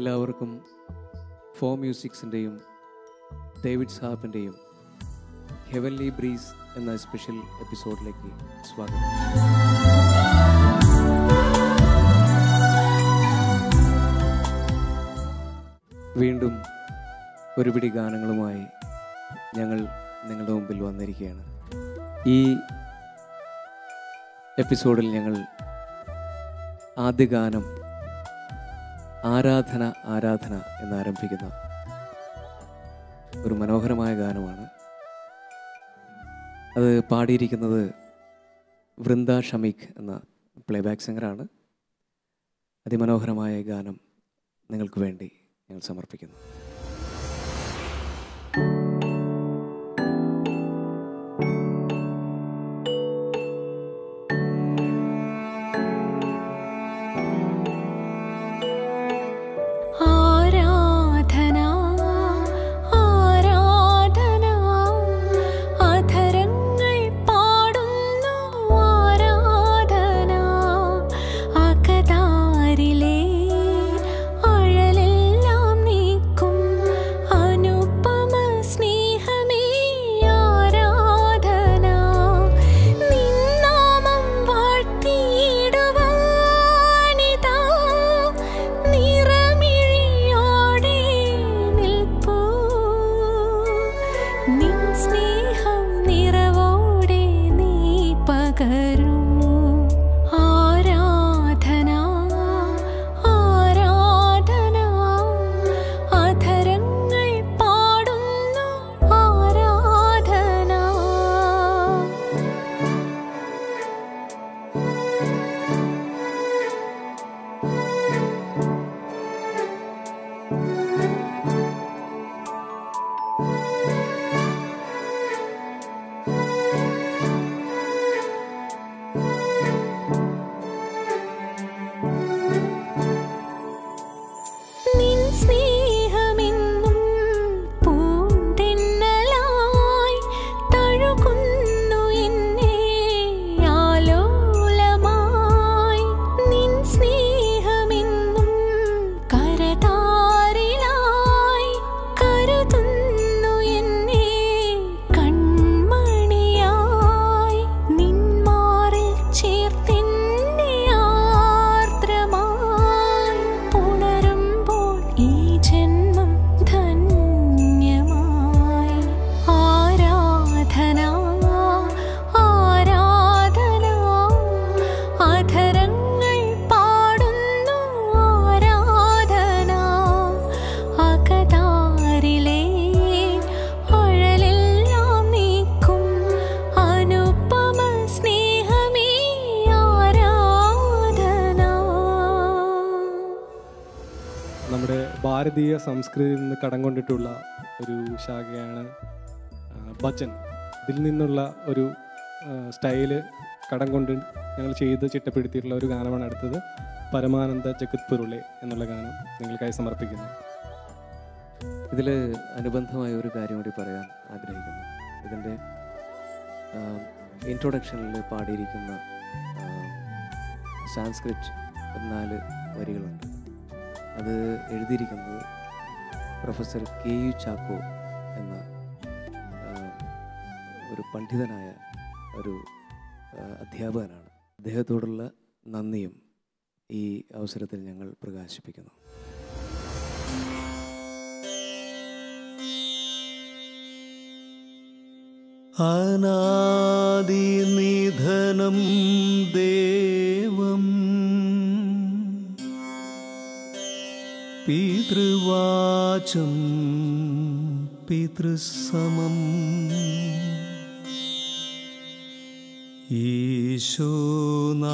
എല്ലാവർക്കും four മ്യൂസിക്സിൻ്റെയും David സാബിൻ്റെയും heavenly breeze എന്ന special എപ്പിസോഡിലേക്ക് സ്വാഗതം. വീണ്ടും ഒരുപിടി ഗാനങ്ങളുമായി ഞങ്ങൾ നിങ്ങളുടെ മുമ്പിൽ വന്നിരിക്കുകയാണ്. ഈ എപ്പിസോഡിൽ ഞങ്ങൾ ആദ്യ ഗാനം ആരാധന ആരാധന എന്നാരംഭിക്കുന്ന ഒരു മനോഹരമായ ഗാനമാണ്. അത് പാടിയിരിക്കുന്നത് വൃന്ദ ഷമീഖ് എന്ന പ്ലേബാക്ക് സിംഗറാണ്. അതിമനോഹരമായ ഗാനം നിങ്ങൾക്ക് വേണ്ടി ഞങ്ങൾ സമർപ്പിക്കുന്നു. ഭാരതീയ സംസ്കൃതിയിൽ നിന്ന് കടം കൊണ്ടിട്ടുള്ള ഒരു ശാഖയാണ് ഭജൻ. ഇതിൽ നിന്നുള്ള ഒരു സ്റ്റൈല് കടം കൊണ്ട് ഞങ്ങൾ ചെയ്ത് ചിട്ടപ്പെടുത്തിയിട്ടുള്ള ഒരു ഗാനമാണ് അടുത്തത്. പരമാനന്ദ ജഗത് പുരുളെ എന്നുള്ള ഗാനം നിങ്ങൾക്കായി സമർപ്പിക്കുന്നു. ഇതിൽ അനുബന്ധമായ ഒരു കാര്യം കൂടി പറയാൻ ആഗ്രഹിക്കുന്നു. ഇതിൻ്റെ ഇൻട്രൊഡക്ഷനിൽ പാടിയിരിക്കുന്ന സാൻസ്ക്രിറ്റ് 4 വരികളുണ്ട്. അത് എഴുതിയിരിക്കുന്നത് പ്രൊഫസർ KU ചാക്കോ എന്ന ഒരു പണ്ഡിതനായ ഒരു അധ്യാപകനാണ്. അദ്ദേഹത്തോടുള്ള നന്ദിയും ഈ അവസരത്തിൽ ഞങ്ങൾ പ്രകാശിപ്പിക്കുന്നു. അനാദിനിധനം ദേവം പിതൃവാചം പിതൃസമം ഈശോനാഥം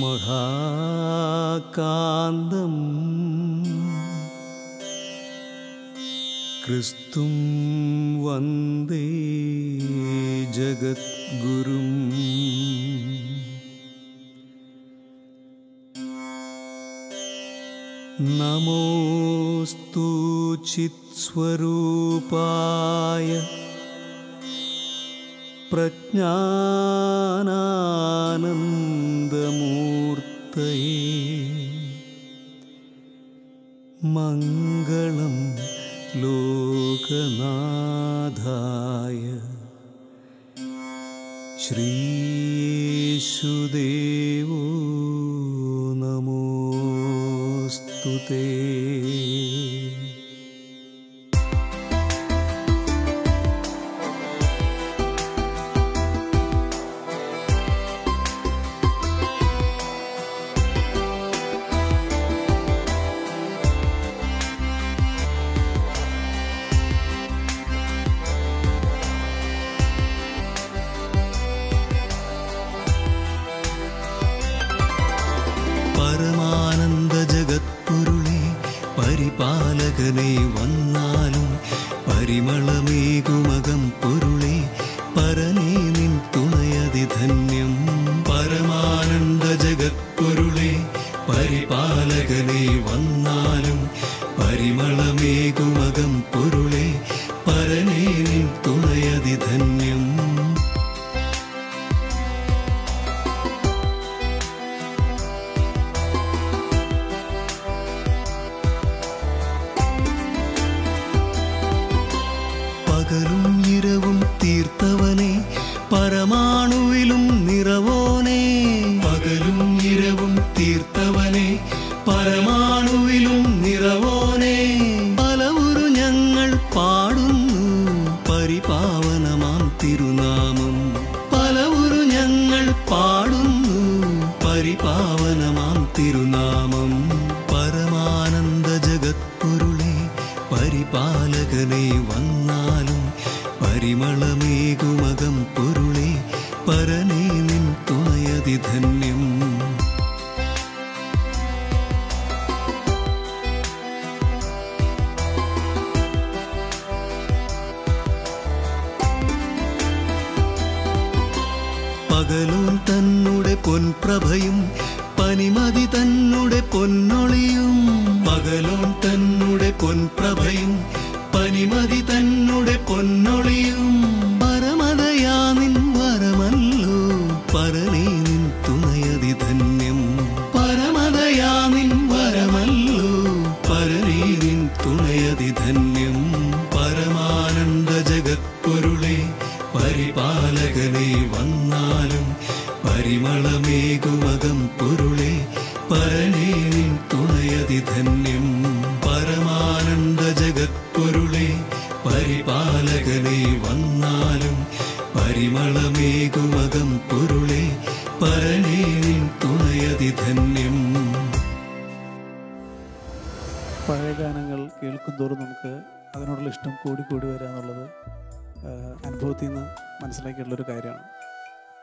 മഹാകാന്തം ക്രിസ്തും വന്ദേ ജഗദ്ഗുരും. നമോസ്തു ചിത്സ്വരൂപായ പ്രജ്ഞാനാനന്ദമൂർത്തയേ മംഗളം ലോകനാഥായ ശ്രീയേശുദേവോ നമോസ്തുതേ. പരിപാലകനെ വന്നാലും പരിമളമേകുമകം പൊരുളെ പരനേ നിൻ തുണയതി ധന്യം. പരമാനന്ദ ജഗത്പൊരുളെ പരിപാലകനെ വന്നാലും പരിമളമേകുമകം പൊരുളെ പരനേ നിൻ തുണയതി ധന്യം. പകലും ഇരവും തീർത്തവനെ പരമാണുവിലും നിറവോനെ. പകലും ഇരവും തീർത്തവനെ പരമാണുവിലും നിറവോനെ. പലവുരു ഞങ്ങൾ പാടുന്നു പരിപാവനമാം തിരുനാമം. പലവുരു ഞങ്ങൾ പാടുന്നു പരിപാവനമാം തിരുനാമം. പരമാനന്ദ ജഗത്പൊരുളെ പരിപാലകനെ വന്നാലും പരിമളമേകുമകം പൊരുളെ പരനേ നിൻ തുണയതി ധന്യം. പകലോൻ തന്നുടെ പൊൻപ്രഭയും പനിമതി തന്നുടെ പൊന്നൊളിയും. പകലോൻ തന്നുടെ പൊൻപ്രഭയും പനിമതി തന്നുടെ പൊന്നൊളിയും. പരമതയാ നിൻ വരമല്ലോ പരനേ നിൻ തുണയതി ധന്യം. പരമതയാ നിൻ വരമല്ലോ പരനേ നിൻ തുണയതി ധന്യം. പരമാനന്ദ ജഗത്പൊരുളെ പരിപാലകനെ വന്നാലും പരിമളമേകുമകം പൊരുളെ പരനേ നിൻ തുണയതി ധന്യം. പരമാനന്ദ ജഗത്പൊരുളെ പരിപാലകനെ വന്നാലും പരിമളമേകുമകം പൊരുളെ പരനേ നിൻ തുണയതി ധന്യം. പഴയ ഗാനങ്ങൾ കേൾക്കുന്തോറും നമുക്ക് അതിനോടുള്ള ഇഷ്ടം കൂടി വരിക എന്നുള്ളത് അനുഭവത്തിൽ നിന്ന് മനസ്സിലാക്കിയിട്ടുള്ളൊരു കാര്യമാണ്.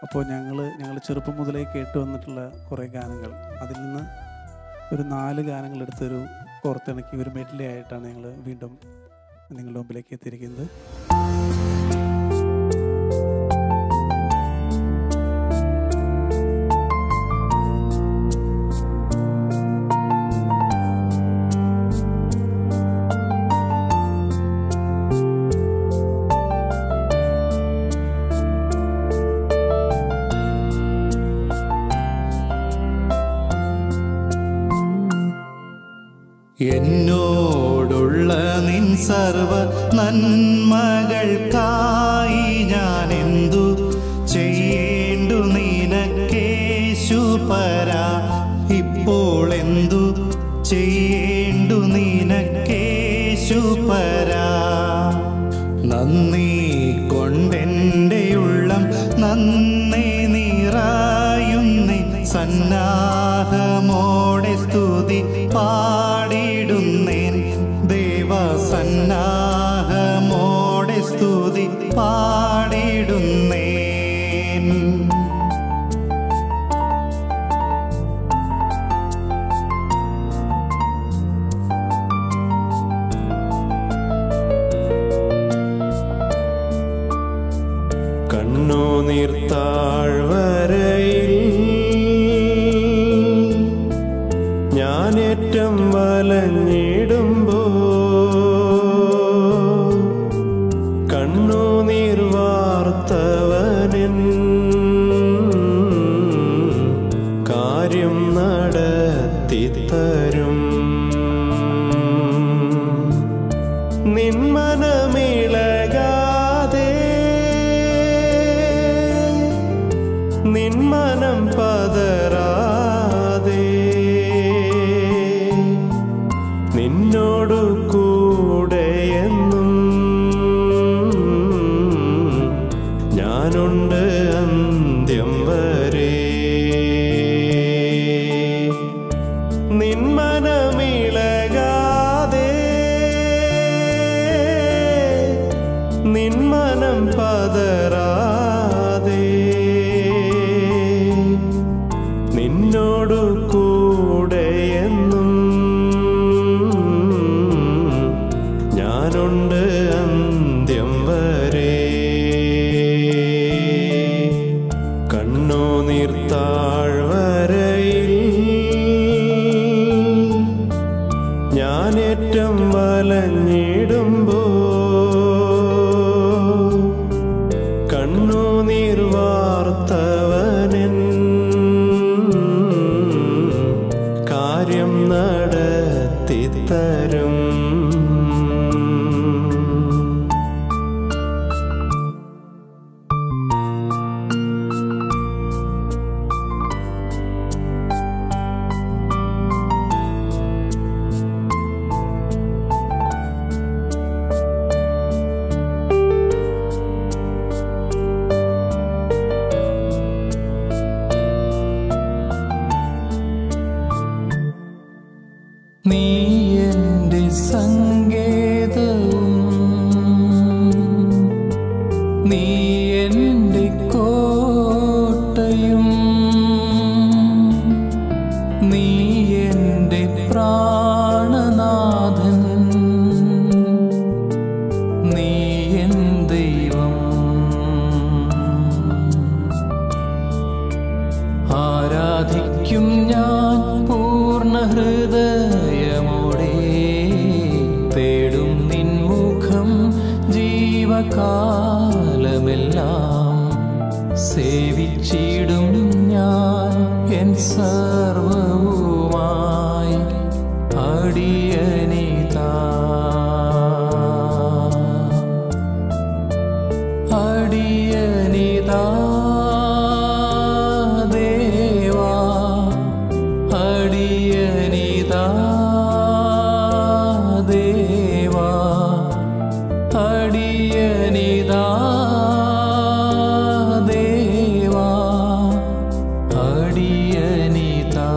അപ്പോൾ ഞങ്ങൾ ചെറുപ്പം മുതലേ കേട്ട് വന്നിട്ടുള്ള കുറേ ഗാനങ്ങൾ, അതിൽ നിന്ന് ഒരു 4 ഗാനങ്ങൾ എടുത്തൊരു കോർത്തിണക്കി ഒരു മെഡ്ലി ആയിട്ടാണ് ഞങ്ങൾ വീണ്ടും നിങ്ങളുടെ മുമ്പിലേക്ക് എത്തിയിരിക്കുന്നത്. എന്നോടുള്ള നിൻ സർവ നന്മകൾക്കായി ഞാൻ എന്തു ചെയ്യേണ്ടു നിനക്കേശുപരാ. ഇപ്പോൾ എന്തു ചെയ്യേണ്ടു നിനക്കേശുപരാ. നന്ദി കൊണ്ടെൻ്റെ ഉള്ളം നന്ദി നിറയുന്നേ. സന്നാഹമോടെ സ്തുതി പാടിടുന്നേൻ. ദേവസന്നാഹമോടെ സ്തുതി പാടിടുന്നേൻ. കണ്ണുനീർ താഴ്വരയിൽ ഞാനേറ്റം വലഞ്ഞിടുമ്പോ കണ്ണുനീർ വാർത്തവനിൻ കാര്യം നടത്തിത്തരും. നിന്മനം പതറാതെ നിന്നോടു കൂടെയെന്നും ഞാനുണ്ട് അന്ത്യം വരെ. നിന്മനമിളകാതെ നിന്മനം പതറാതെ നിന്നോടു കൂടെയെന്നും ഞാനുണ്ട് അന്ത്യം വരെ. കണ്ണുനീർ താഴ്വരയിൽ ഞാനേറ്റം വലഞ്ഞിടുമ്പോ കണ്ണുനീർ വാർത്തവനൻ കാര്യം നടത്തിത്തരും. നീ എൻ്റെ സങ്കേതവും നീ എൻ്റെ കോട്ടയും നീ എൻ്റെ പ്രാണനാഥൻ നീ എൻ ദൈവം. ആരാധിക്കും ഞാൻ പൂർണ്ണ ഹൃദയമോടെ തേടും നിൻമുഖം ജീവകാലമെല്ലാം സേവിച്ചിടും ഞാൻ എൻ സർവവുമായി അടിയനിതാ അടിയനിതാ ദേവാ അടിയനിതാ ദേവാ അടിയനിതാ ദേവാ അടിയനിതാ.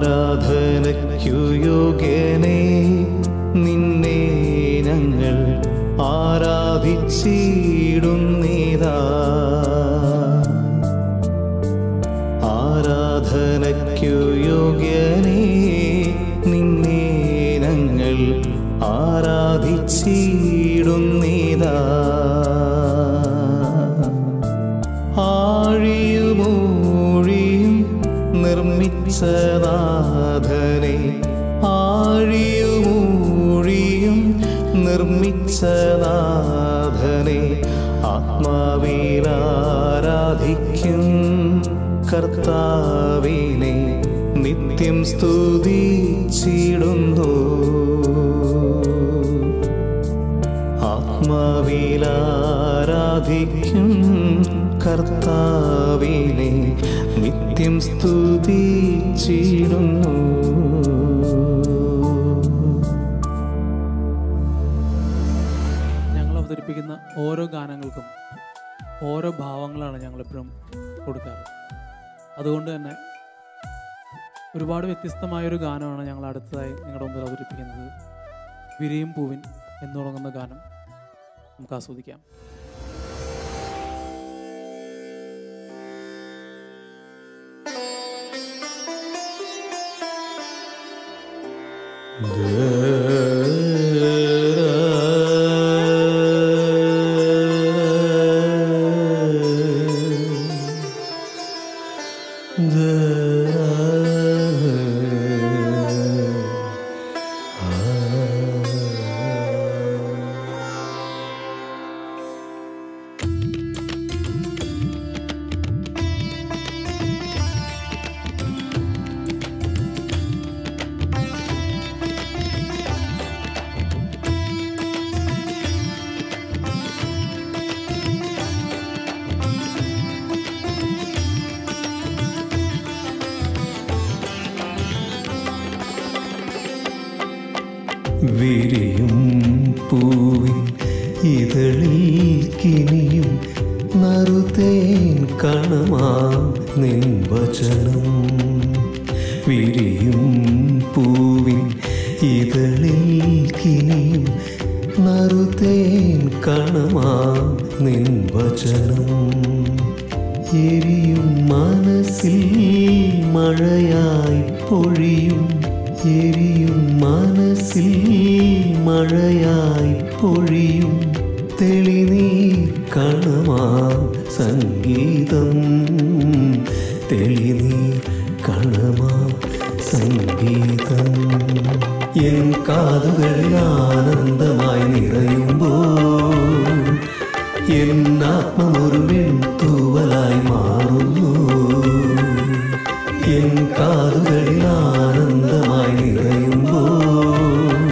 ആരാധനയ്ക്കു യോഗ്യനേ നിന്നെ ഞങ്ങൾ ആരാധിച്ചിടുന്നിതാ. ആരാധനയ്ക്കു യോഗ്യനേ നിന്നെ ഞങ്ങൾ ആരാധിച്ചിടുന്നിതാ. ആഴിയുമൂഴിയും നിർമ്മിച്ചനാഥനെ ആഴിയുമൂഴിയും നിർമ്മിച്ചനാഥനെ ആത്മാവിലാരാധിക്കും കർത്താവിനെ നിത്യം സ്തുതിച്ചിടുന്നു. ആത്മാവിലാരാധിക്കും കർത്താവിനെ നിത്യം സ്തുതിച്ചിടുന്നു. ഞങ്ങൾ അവതരിപ്പിക്കുന്ന ഓരോ ഗാനങ്ങൾക്കും ഓരോ ഭാവങ്ങളാണ് ഞങ്ങളെപ്പോഴും കൊടുക്കാറ്. അതുകൊണ്ട് തന്നെ ഒരുപാട് വ്യത്യസ്തമായൊരു ഗാനമാണ് ഞങ്ങൾ അടുത്തതായി നിങ്ങളുടെ മുമ്പിൽ അവതരിപ്പിക്കുന്നത്. വിരിയും പൂവിൻ എന്ന് തുടങ്ങുന്ന ഗാനം നമുക്ക് ആസ്വദിക്കാം. ഇതളിൽ കിനിയും നറുതേൻ കണമാം നിൻ വചനം. വിരിയും പൂവിൻ ഇതളിൽ കിനിയും നറുതേൻ കണമാം നിൻ വചനം. എരിയും മനസ്സിൽ മഴയായി പൊഴിയും, എരിയും മനസ്സിൽ മഴയായി പൊഴിയും തെളിനീർ കണമാം സംഗീതം. തെളിനീർ കണമാം സംഗീതം. എൻ കാതുകളിൽ ആനന്ദമായി നിറയുമ്പോൾ എൻ ആത്മമൊരു വെൺതൂവലായി മാറുന്നു. എൻ കാതുകളിൽ ആനന്ദമായി നിറയുമ്പോൾ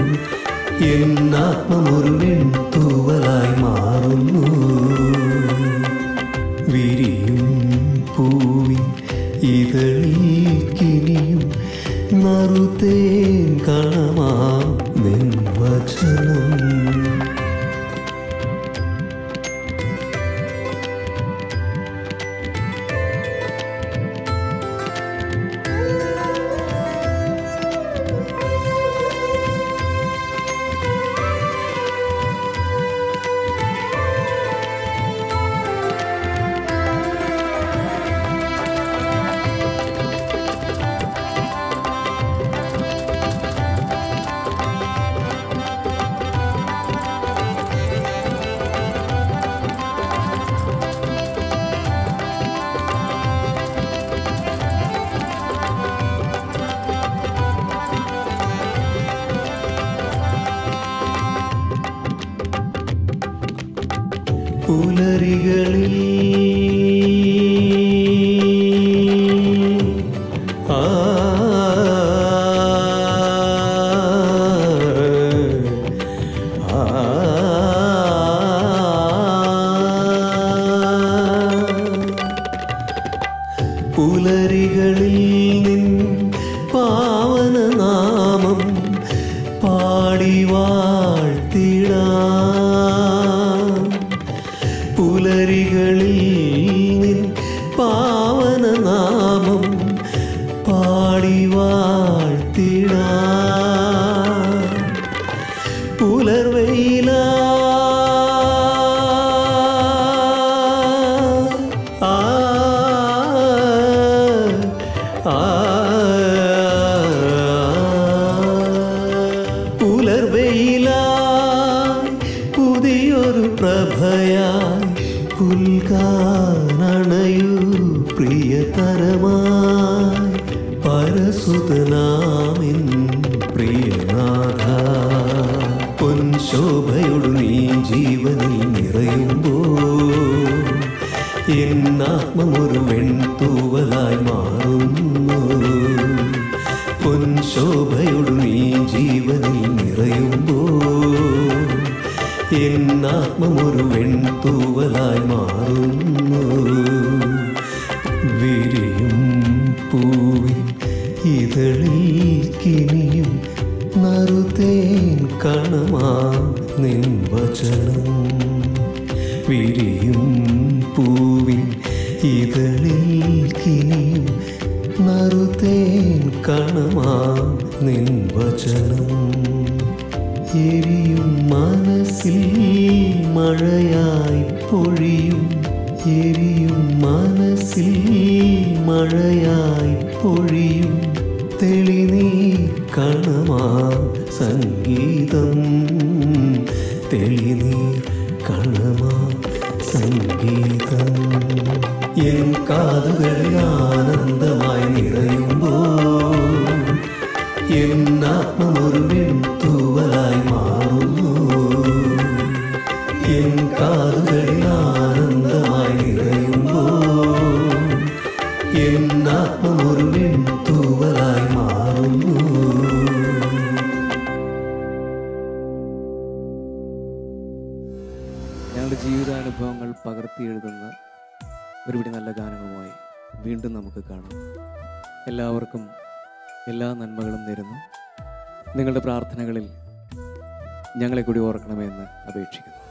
എൻ ആത്മമൊരു വെൺതൂവലായി മാറുന്നു. വിരിയും പൂവിൻ ഇതളിൽ കിനിയും നറുതേൻ കണമാം നിൻ വചനം. പുലരികളിൽ പുലരികളിൽ നിൻ പാവനനാമം പാടി വാഴ്ത്തിടാം. പുലരികളിൽ നിൻ പാവനനാമം പാടി വാഴ്ത്തിടാം. പുലർവെയില പുലർവെയിലായി പുതിയൊരു പ്രഭയായി പുൽകാനണയൂ പ്രിയതരമായി പരസുതനാമിൻ പ്രിയനാഥ. പൊൻശോഭയോടു നീ ജീവനിൽ നിറയുമ്പോൾ എൻ ആത്മമൊരു വെൺതൂവലായി മാറുന്നു. പൊൻശോഭയോടു നീ ജീവനിൽ നിറയുമ്പോൾ എൻ ആത്മമൊരു വെൺതൂവലായി മാറുന്നു. വിരിയും പൂവിൻ ഇതളിൽ കിനിയും നറുതേൻ കണമാം നിൻ വചനം. വിരിയും പൂവിൻ ഇതളിൽ കിനിയും നറുതേൻ കണമാം നിൻ വചനം. എരിയും മനസ്സിൽ മഴയായി പൊഴിയും, എരിയും മനസ്സിൽ മഴയായി പൊഴിയും തെളിനീർ കണമാം സംഗീതം. തെളിനീർ കണമാം സംഗീതം. എൻ കാതുകളിൽ ആനന്ദമായി നിറയുമ്പോൾ എൻ ആത്മമൊരു വെൺതൂവലായി മാറുന്നു. എൻ കാതുകളിൽ ആനന്ദമായി നിറയുമ്പോൾ എൻ ആത്മമൊരു വെൺതൂവലായി മാറുന്നു. ഞങ്ങളുടെ ജീവിതാനുഭവങ്ങൾ പകർത്തി എഴുതുന്ന ഒരുപിടി നല്ല ഗാനങ്ങളുമായി വീണ്ടും നമുക്ക് കാണാം. എല്ലാവർക്കും എല്ലാ നന്മകളും നേരുന്നു. നിങ്ങളുടെ പ്രാർത്ഥനകളിൽ ഞങ്ങളെ കൂടി ഓർക്കണമെന്ന് അപേക്ഷിക്കുന്നു.